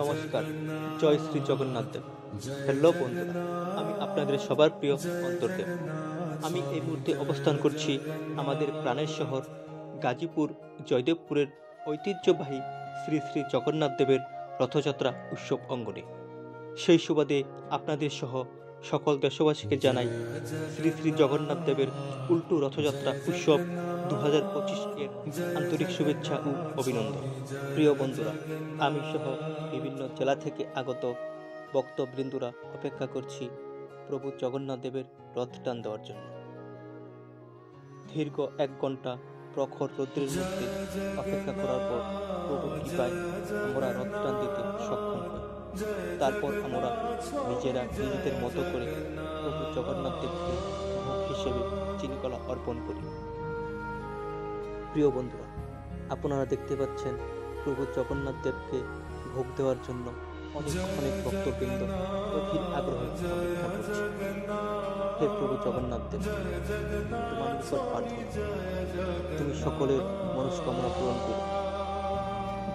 নমস্কার, জয় শ্রী জগন্নাথ দেব। হ্যালো বন্ধুরা, আমি আপনাদের সবার প্রিয় অন্তর্দেব। আমি এই মুহূর্তে অবস্থান করছি আমাদের প্রাণের শহর গাজীপুর জয়দেবপুরের ঐতিহ্যবাহী শ্রী শ্রী জগন্নাথ দেবের রথযাত্রা উৎসব অঙ্গনে। সেই সুবাদে আপনাদের সহ সকল দেশবাসীকে জানাই শ্রী শ্রী জগন্নাথ দেবের উল্টো রথযাত্রা উৎসব 2025 এর আন্তরিক শুভেচ্ছা ও অভিনন্দন। প্রিয় বন্ধুরা, আমি সহ বিভিন্ন জেলা থেকে আগত ভক্তবৃন্দরা অপেক্ষা করছি প্রভু জগন্নাথ দেবের রথ টান দেওয়ার জন্য। দীর্ঘ 1 ঘন্টা প্রখর রৌদ্রের মধ্যে অপেক্ষা করার পর প্রভু কৃপায় আমরা রথ টান দিতে সক্ষম হই। তারপর আমরা নিজেরা নিজেদের মতো করে প্রভু জগন্নাথ দেবকে ভোগ হিসেবে চিনিকলা অর্পণ করি। প্রিয় বন্ধুরা, আপনারা দেখতে পাচ্ছেন প্রভু জগন্নাথ দেবকে ভোগ দেওয়ার জন্য অনেক ভক্তবৃন্দ অধীর আগ্রহে অপেক্ষা করছে। হে প্রভু জগন্নাথ দেব, তোমার নিকট প্রার্থনা, তুমি সকলের মনস্কামনা পূরণ করো।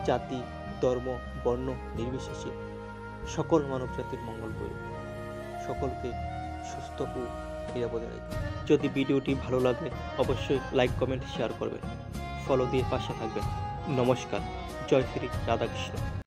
জাতি, ধর্ম, বর্ণ নির্বিশেষে সকল মানব জাতির মঙ্গল করো। সকলকে সুস্থ ও নিরাপদে রাখো। যদি ভিডিওটি ভালো লাগে অবশ্যই লাইক, কমেন্ট, শেয়ার করবেন। ফলো দিয়ে পাশে থাকবেন। নমস্কার, জয় শ্রী রাধাকৃষ্ণ।